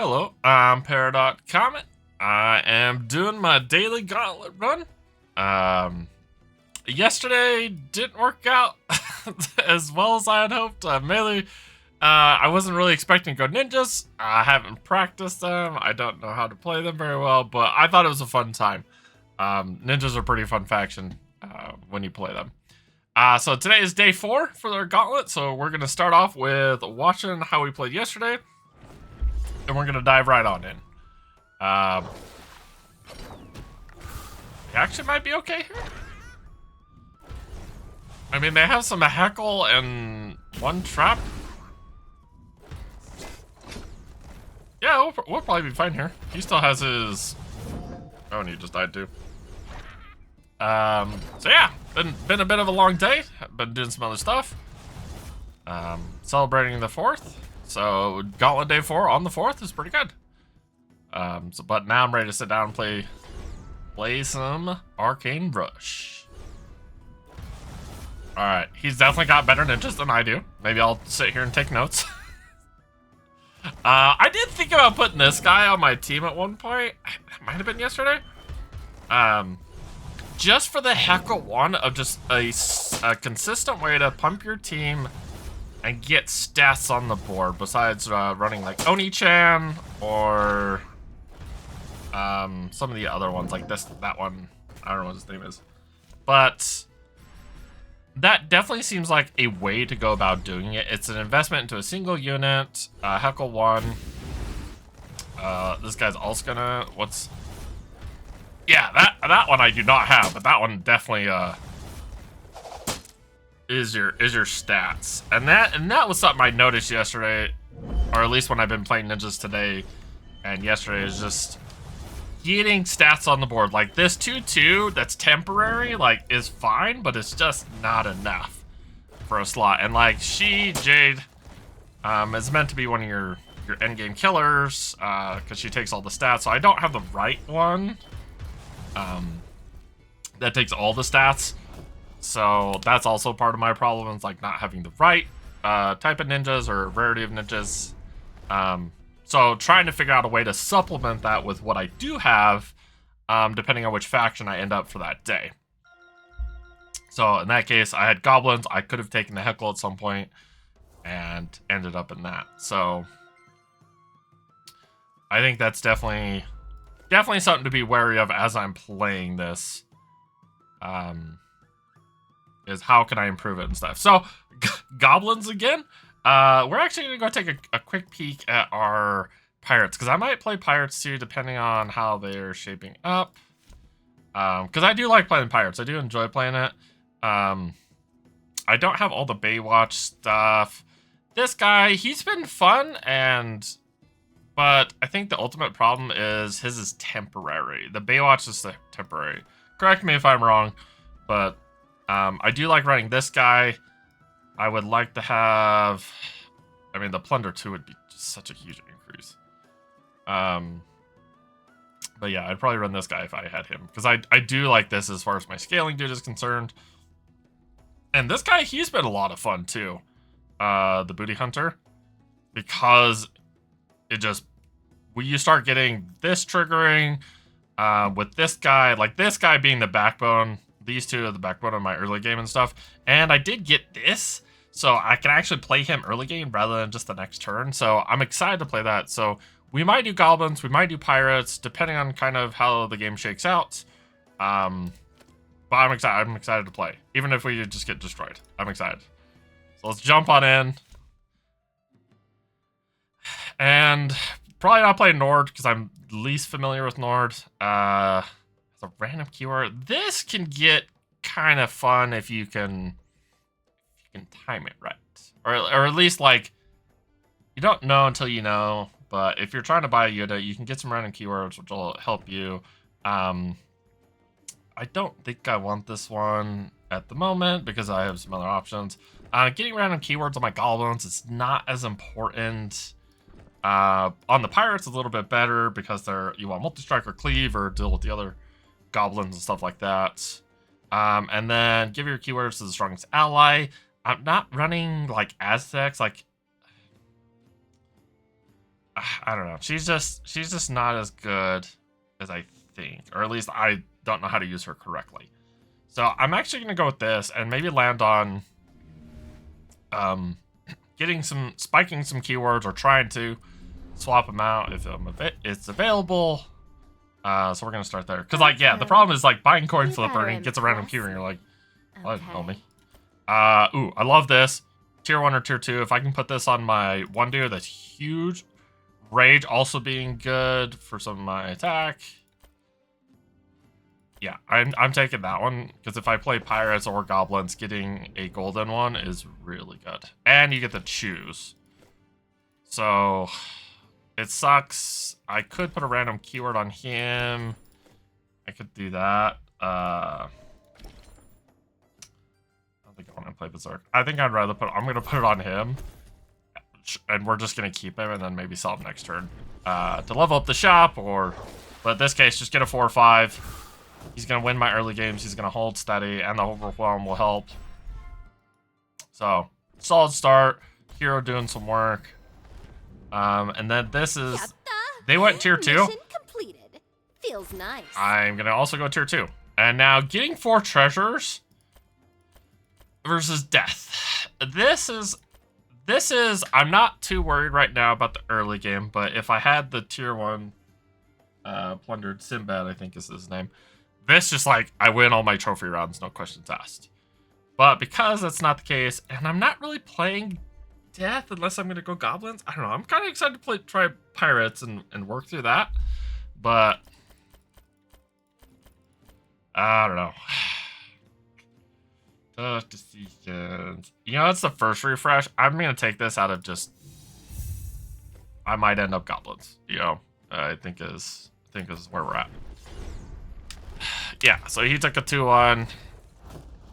Hello, I'm Peridot Comet. I am doing my daily Gauntlet run. Yesterday didn't work out as well as I had hoped. Mainly, I wasn't really expecting to go ninjas. I haven't practiced them. I don't know how to play them very well, but I thought it was a fun time. Ninjas are a pretty fun faction when you play them. So today is day 4 for our Gauntlet, so we're going to start off with watching how we played yesterday. And we're gonna dive right on in. Action might be okay here. I mean, they have some heckle and one trap. Yeah, we'll probably be fine here. He still has his... Oh, and he just died too. So yeah, been a bit of a long day. Been doing some other stuff. Celebrating the 4th. So Gauntlet Day 4 on the 4th is pretty good. But now I'm ready to sit down and play some Arcane Rush. Alright, he's definitely got better ninjas than I do. Maybe I'll sit here and take notes. I did think about putting this guy on my team at one point. It might have been yesterday. Just for the heckle one of just a consistent way to pump your team and get stats on the board besides running like Oni-chan or some of the other ones like that one. I don't know what his name is. But that definitely seems like a way to go about doing it. It's an investment into a single unit, heckle one. This guy's also gonna, yeah, that one I do not have, but that one definitely is your stats. And that was something I noticed yesterday, or at least when I've been playing ninjas today and yesterday, is just getting stats on the board. Like this 2/2 that's temporary, like, is fine, but it's just not enough for a slot. And like Jade is meant to be one of your endgame killers, because she takes all the stats. So I don't have the right one that takes all the stats. So that's also part of my problem, is like not having the right type of ninjas or rarity of ninjas. So trying to figure out a way to supplement that with what I do have, depending on which faction I end up for that day. So in that case, I had Goblins. I could have taken the heckle at some point and ended up in that. So I think that's definitely something to be wary of as I'm playing this. Is how can I improve it and stuff. So, Goblins again. We're actually going to go take a quick peek at our Pirates, because I might play Pirates too, depending on how they're shaping up. Because I do like playing Pirates. I do enjoy playing it. I don't have all the Baywatch stuff. This guy, he's been fun, but I think the ultimate problem is his is temporary. The Baywatch is temporary. Correct me if I'm wrong, but I do like running this guy. I would like to have... I mean, the Plunder 2 would be just such a huge increase. But yeah, I'd probably run this guy if I had him, because I do like this as far as my scaling dude is concerned. And this guy, he's been a lot of fun too. The Booty Hunter. Because it just... when you start getting this triggering with this guy, like this guy being the backbone... These two are the backbone of my early game and stuff. And I did get this, so I can actually play him early game rather than just the next turn. So I'm excited to play that. So we might do Goblins, we might do Pirates, depending on kind of how the game shakes out. But I'm excited to play. Even if we just get destroyed, I'm excited. So let's jump on in. And probably not play Nord, because I'm least familiar with Nord. A random keyword. This can get kind of fun if you can time it right, or at least, like, you don't know until you know. But if you're trying to buy a Yoda, you can get some random keywords which will help you. I don't think I want this one at the moment because I have some other options. Getting random keywords on my Goblins is not as important. On the Pirates, a little bit better because you want multi-strike or cleave or deal with the other Goblins and stuff like that. And then give your keywords to the strongest ally. I'm not running like Aztecs. Like, I don't know. She's just not as good as I think, or at least I don't know how to use her correctly. So I'm actually gonna go with this and maybe land on spiking some keywords or trying to swap them out if it's available. So we're gonna start there because like yeah, the problem is like buying coin flipper and it gets a random keyword and you're like, well, that didn't help me. Ooh, I love this. Tier 1 or tier 2. If I can put this on my one dude, that's huge. Rage also being good for some of my attack. Yeah, I'm taking that one because if I play pirates or goblins, getting a golden one is really good, and you get to choose. So it sucks. I could put a random keyword on him. I could do that. I don't think I want to play Berserk. I think I'd rather I'm gonna put it on him. And we're just gonna keep him and then maybe sell him next turn to level up the shop, but in this case, just get a 4 or 5. He's gonna win my early games. He's gonna hold steady, and the overwhelm will help. So solid start. Hero doing some work. And then this is they went tier 2. Mission completed. Feels nice. I'm gonna also go tier 2, and now getting 4 treasures versus death. This is, I'm not too worried right now about the early game, but if I had the tier 1 plundered Sinbad, I think is his name, this just like, I win all my trophy rounds, no questions asked. But because that's not the case, and I'm not really playing death unless I'm going to go goblins, I don't know, I'm kind of excited to try pirates and work through that, but I don't know. Tough decisions. You know, it's the first refresh. I'm gonna take this out of just. I might end up goblins. You know, I think is where we're at. Yeah. So he took a 2-1.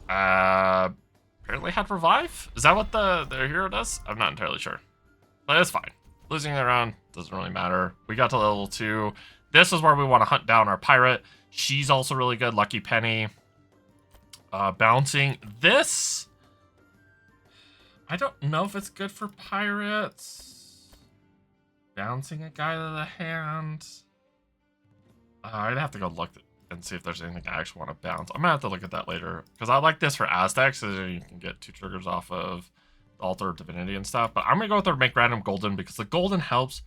Apparently had revive. Is that what the hero does? I'm not entirely sure, but it's fine. Losing the round doesn't really matter. We got to level 2. This is where we want to hunt down our pirate. She's also really good. Lucky Penny. Bouncing this, I don't know if it's good for pirates. Bouncing a guy to the hand. I'd have to go look and see if there's anything I actually want to bounce. I'm gonna have to look at that later because I like this for Aztecs, so you can get 2 triggers off of the Altar of Divinity and stuff. But I'm gonna go with our make random golden because the golden helps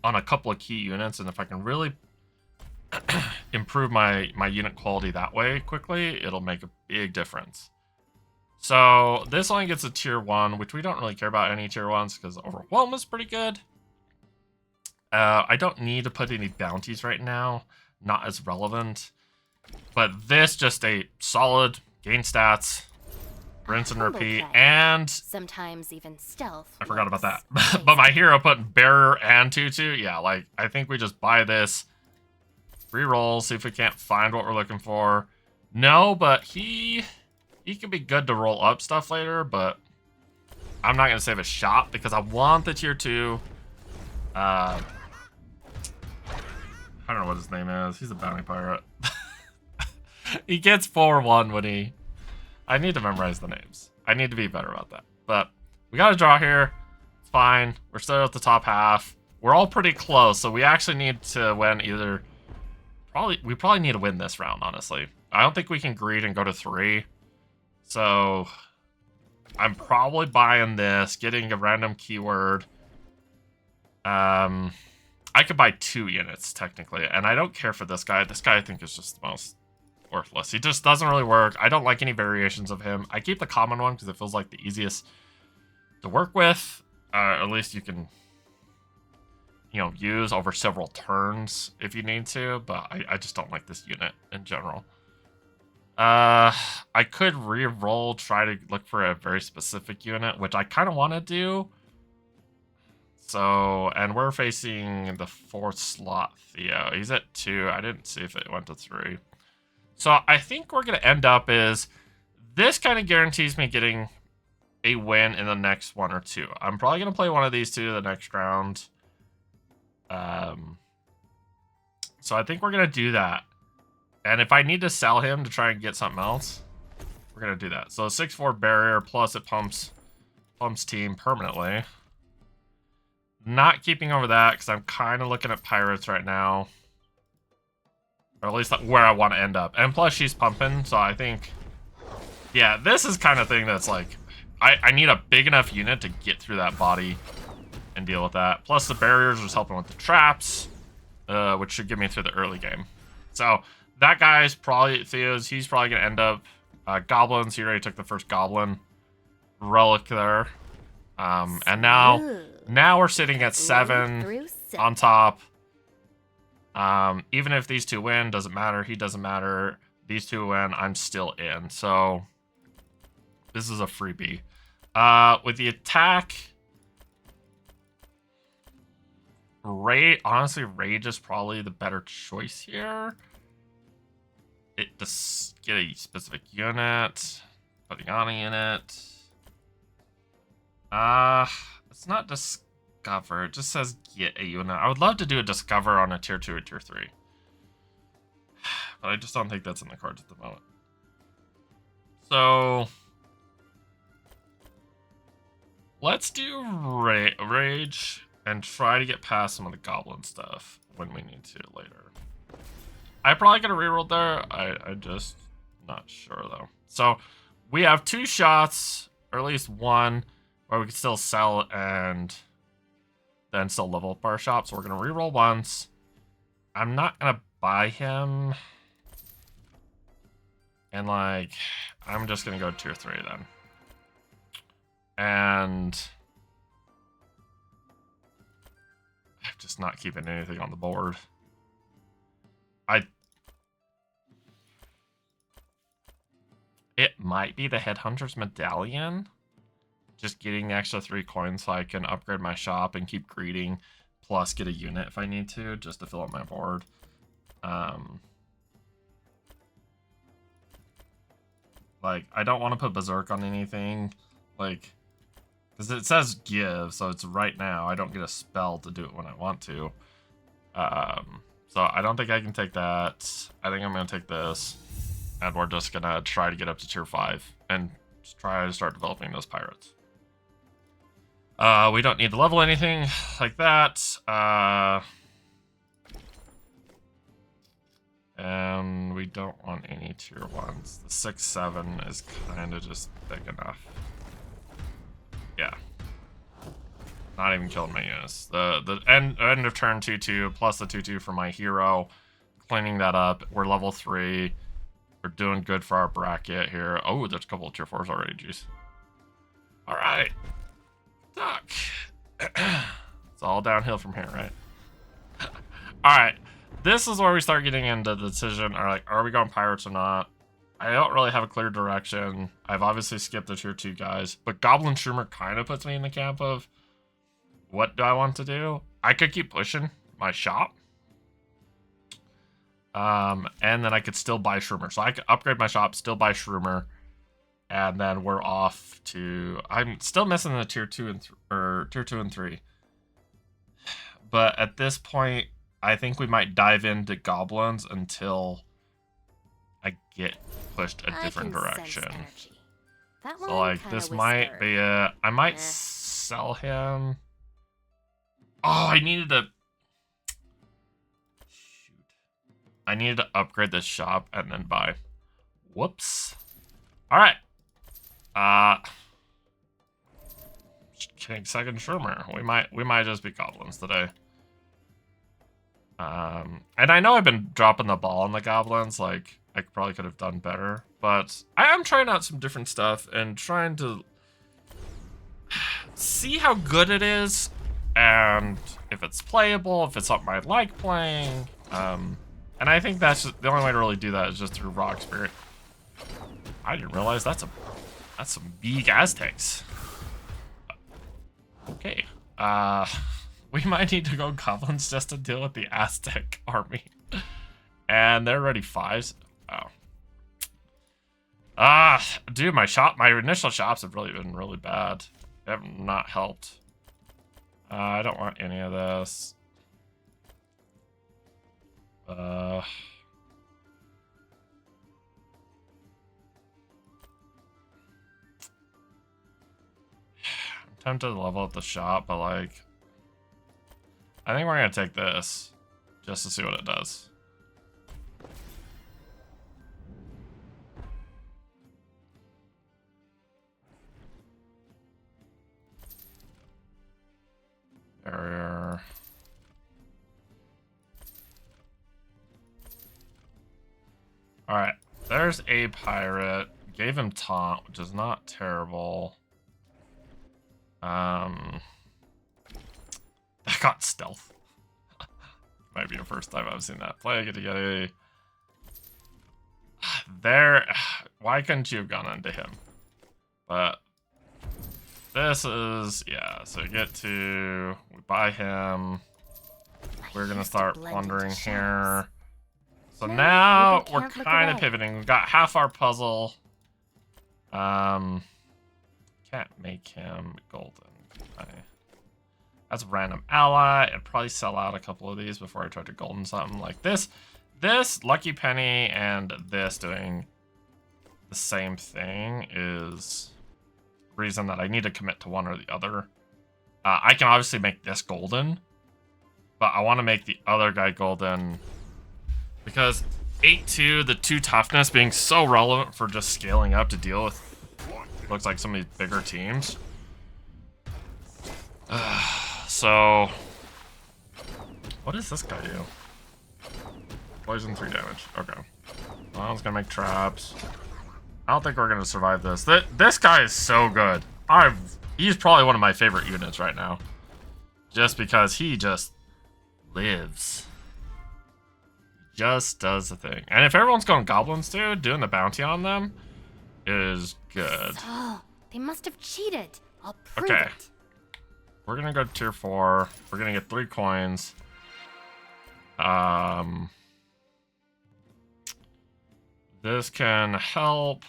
on a couple of key units, and if I can really improve my unit quality that way quickly, it'll make a big difference. So this only gets a tier 1, which we don't really care about any tier 1s because overwhelm is pretty good. I don't need to put any bounties right now, not as relevant, but this just a solid gain stats, rinse and repeat, and sometimes even stealth. I forgot about that. But my hero put bearer and tutu. Yeah, like I think we just buy this. Reroll, see if we can't find what we're looking for. No, but he can be good to roll up stuff later, but I'm not going to save a shot because I want the tier 2. I don't know what his name is. He's a bounty pirate. He gets 4-1 when he... I need to memorize the names. I need to be better about that. But we got to draw here. It's fine. We're still at the top half. We're all pretty close, so we actually need to win either... We probably need to win this round, honestly. I don't think we can greed and go to 3. So I'm probably buying this, getting a random keyword. I could buy 2 units, technically. And I don't care for this guy. This guy, I think, is just the most worthless. He just doesn't really work. I don't like any variations of him. I keep the common one because it feels like the easiest to work with. At least you can... use over several turns if you need to, but I just don't like this unit in general. I could re-roll, try to look for a very specific unit, which I kind of want to do. So, and we're facing the 4th slot Theo. He's at 2. I didn't see if it went to 3. So I think we're going to end up is, this kind of guarantees me getting a win in the next 1 or 2. I'm probably going to play one of these 2 the next round. So I think we're going to do that. And if I need to sell him to try and get something else, we're going to do that. So 6-4 barrier, plus it pumps team permanently. not keeping over that because I'm kind of looking at pirates right now. Or at least where I want to end up. And plus she's pumping, so I think... Yeah, this is kind of thing that's like... I need a big enough unit to get through that body and deal with that. Plus the barriers was helping with the traps, which should get me through the early game. So that guy's probably... Theo's, he's probably going to end up... Goblins, he already took the first goblin. Relic there. And now we're sitting at 7 on top. Even if these two win, doesn't matter. He doesn't matter. These two win, I'm still in. So this is a freebie. With the attack, honestly, Rage is probably the better choice here. It just get a specific unit, putting on a unit. It's not discover. It just says get a unit. I would love to do a discover on a tier 2 or tier 3. But I just don't think that's in the cards at the moment. So let's do Rage and try to get past some of the goblin stuff when we need to later. I probably could have rerolled there. I just not sure though. So we have 2 shots, or at least one, where we can still sell and then still level up our shop. So we're gonna reroll once. I'm not gonna buy him. And like, I'm just gonna go tier 3 then. And I'm just not keeping anything on the board. It might be the Headhunter's Medallion. Just getting the extra 3 coins so I can upgrade my shop and keep greeting, plus get a unit if I need to, just to fill up my board. Like, I don't want to put Berserk on anything, like, because it says give, so it's right now. I don't get a spell to do it when I want to. So I don't think I can take that. I think I'm going to take this, and we're just going to try to get up to tier 5 and just try to start developing those pirates. We don't need to level anything like that. And we don't want any tier 1s. The 6-7 is kind of just big enough. Yeah. Not even killing my units. The end of turn 2-2 plus the 2-2 for my hero. Cleaning that up. We're level 3. We're doing good for our bracket here. Oh, there's a couple of tier 4s already, jeez. Alright. Duck. It's all downhill from here, right? Alright. This is where we start getting into the decision. Are we going pirates or not? I don't really have a clear direction. I've obviously skipped the tier 2 guys. But Goblin Shroomer kind of puts me in the camp of, what do I want to do? I could keep pushing my shop. And then I could still buy Shroomer. So I could upgrade my shop, still buy Shroomer. And then we're off to... I'm still missing the tier 2 and 3. But at this point, I think we might dive into goblins until I get pushed a different direction. So like, this might be a... I might sell him. Oh, I needed to... Shoot. I needed to upgrade this shop and then buy. Whoops. Alright. Kidding, second Shroomer. We might just be goblins today. And I know I've been dropping the ball on the goblins, like, I probably could have done better, but I am trying out some different stuff and trying to see how good it is, and if it's playable, if it's something I like playing, and I think that's just, the only way to really do that is just through raw experience. I didn't realize that's some big Aztecs. Okay, we might need to go goblins just to deal with the Aztec army. And they're already 5s. Oh. Dude, my initial shops have really been really bad. They have not helped. I don't want any of this. I'm tempted to level up the shop, but like... I think we're gonna take this just to see what it does. Barrier. Alright, there's a pirate. Gave him taunt, which is not terrible. That got stealth. Might be the first time I've seen that play. Get to get a... There... Why couldn't you have gone into him? But... This is... Yeah, so get to... We buy him. We're gonna start plundering here. So now we're kind of pivoting. We've got half our puzzle. Can't make him golden. That's a random ally. I'd probably sell out a couple of these before I try to golden something like this. This, Lucky Penny, and this doing the same thing is reason that I need to commit to one or the other. I can obviously make this golden, but I want to make the other guy golden because 8-2, the 2 toughness being so relevant for just scaling up to deal with looks like some of these bigger teams. So, what does this guy do? Poison 3 damage. Okay. Well, I was gonna make traps. I don't think we're gonna survive this. This guy is so good. He's probably one of my favorite units right now. Just because he just lives. Just does the thing. And if everyone's going goblins too, doing the bounty on them is good. So, they must have cheated. I'll prove Okay. it. We're gonna go tier 4. We're gonna get 3 coins. This can help.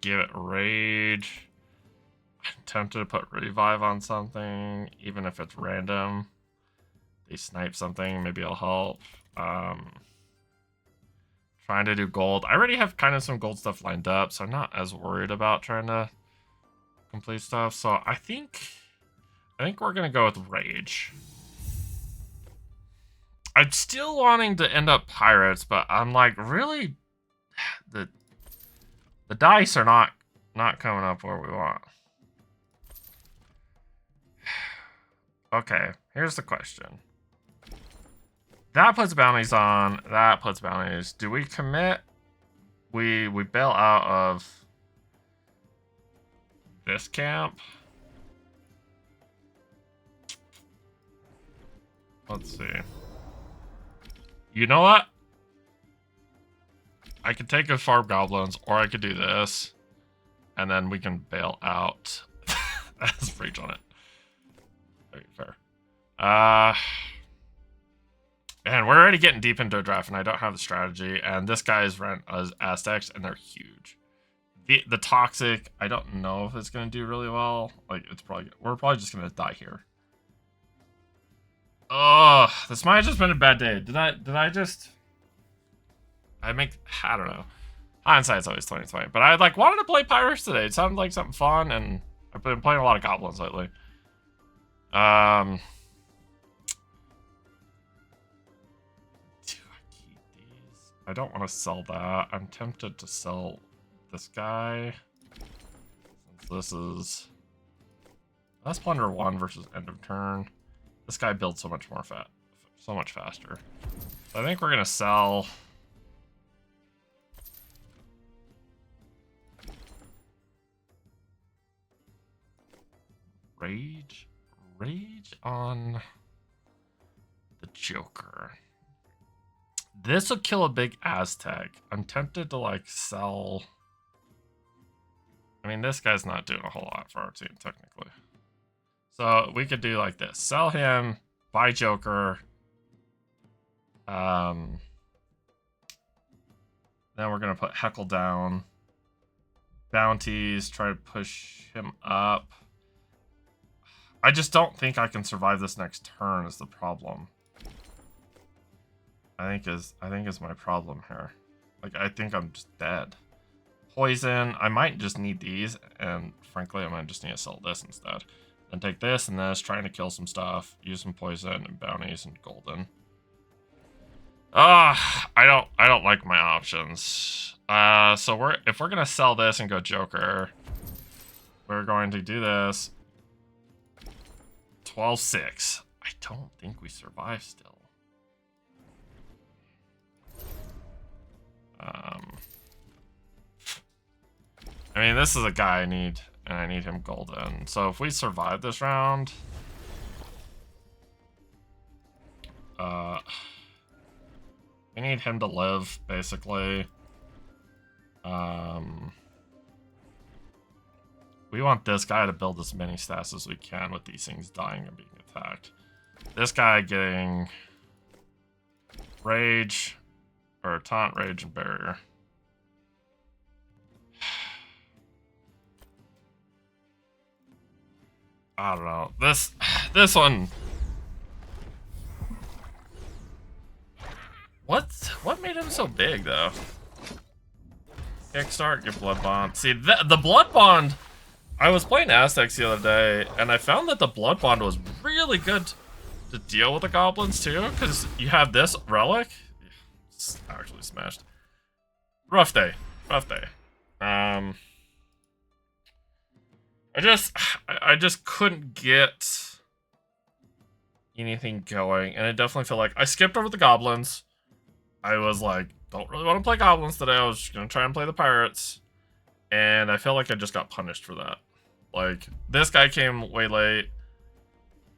Give it rage. I'm tempted to put revive on something, even if it's random. They snipe something, maybe it'll help. Trying to do gold. I already have kind of some gold stuff lined up, so I'm not as worried about trying to complete stuff. So I think we're gonna go with rage. I'm still wanting to end up pirates, but I'm like, really, the dice are not coming up where we want. Okay, here's the question. That puts bounties on. That puts bounties. Do we commit? We bail out of this camp. Let's see. You know what? I could take a farm goblins, or I could do this, and then we can bail out. That's breach on it. Okay, fair. Man, we're already getting deep into a draft, and I don't have the strategy. And this guy's rent as Aztecs, and they're huge. The toxic, I don't know if it's gonna do really well. Like, we're probably just gonna die here. Oh, this might have just been a bad day. Did I don't know. Hindsight's always 20/20. But I wanted to play pirates today. It sounded like something fun, and I've been playing a lot of goblins lately. Do I keep these? I don't want to sell that. I'm tempted to sell this guy. Since this is Let's plunder 1 versus end of turn. This guy builds so much faster. So I think we're gonna sell. Rage on the Joker. This will kill a big Aztec. I'm tempted to sell. I mean, this guy's not doing a whole lot for our team technically. So we could do like this. Sell him, buy Joker. Then we're gonna put Heckle down. Bounties, try to push him up. I just don't think I can survive this next turn is the problem. I think is my problem here. I think I'm just dead. Poison, I might just need these, and frankly, I might just need to sell this instead. And take this and this, trying to kill some stuff, use some poison and bounties and golden. I don't like my options. So if we're gonna sell this and go Joker, we're going to do this. 12-6. I don't think we survive still. I mean, this is a guy I need, and I need him golden. So if we survive this round, we need him to live, basically. We want this guy to build as many stats as we can with these things dying and being attacked. This guy getting rage, or taunt, rage, and barrier. I don't know. This one. What made him so big though? Kickstart your blood bond. See the blood bond. I was playing Aztecs the other day, and I found that the blood bond was really good to deal with the goblins too, because you have this relic. It's actually smashed. Rough day. Rough day. I just couldn't get anything going, and I definitely feel like I skipped over the goblins. I was like, don't really want to play goblins today. I was just gonna try and play the pirates, and I feel like I just got punished for that. Like, this guy came way late.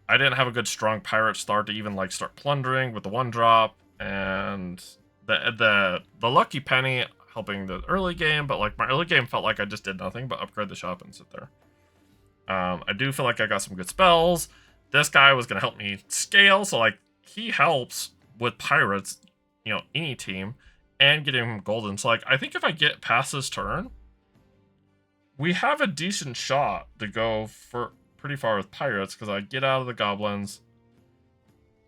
I didn't have a good strong pirate start to even like start plundering with the 1-drop, and the lucky penny helping the early game, but like my early game felt like I just did nothing but upgrade the shop and sit there. I do feel like I got some good spells. This guy was going to help me scale, so like he helps with pirates, you know, any team, and getting him golden. So like I think if I get past this turn, we have a decent shot to go for pretty far with pirates, because I get out of the goblins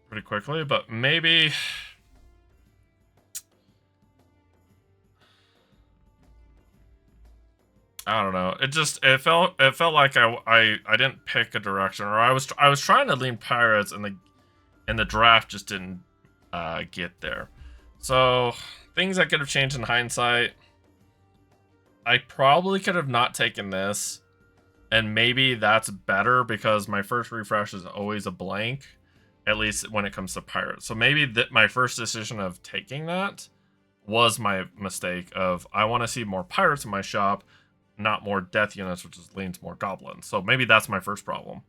pretty quickly, but maybe I don't know. It felt like I didn't pick a direction, or I was trying to lean pirates, and the draft just didn't get there. So things that could have changed in hindsight. I probably could have not taken this, and maybe that's better because my first refresh is always a blank, at least when it comes to pirates. So maybe my first decision of taking that was my mistake. Of I want to see more pirates in my shop, not more death units, which is leans more goblins. So maybe that's my first problem.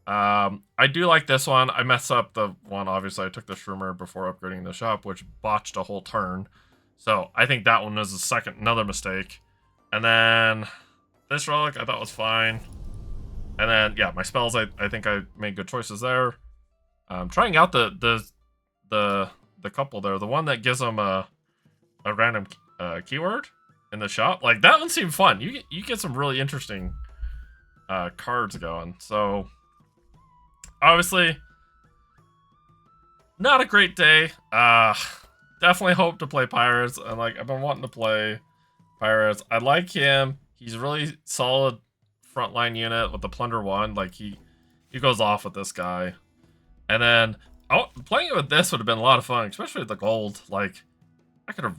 I do like this one. I messed up the one, obviously. I took the Shroomer before upgrading the shop, which botched a whole turn. So I think that one was another mistake. And then this relic I thought was fine. And then, yeah, my spells, I think I made good choices there. Trying out the couple there. The one that gives them a random keyword in the shop. Like, that one seemed fun. You get some really interesting cards going. So, obviously, not a great day. Definitely hope to play pirates. And, like, I've been wanting to play pirates. I like him. He's a really solid frontline unit with the plunder one. Like, he goes off with this guy. And then playing it with this would have been a lot of fun, especially with the gold. Like, I could have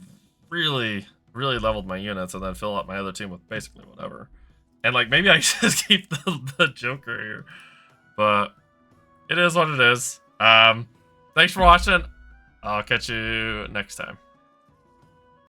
really leveled my units and then fill out my other team with basically whatever. And like, maybe I should just keep the Joker here, but it is what it is. Thanks for watching. I'll catch you next time.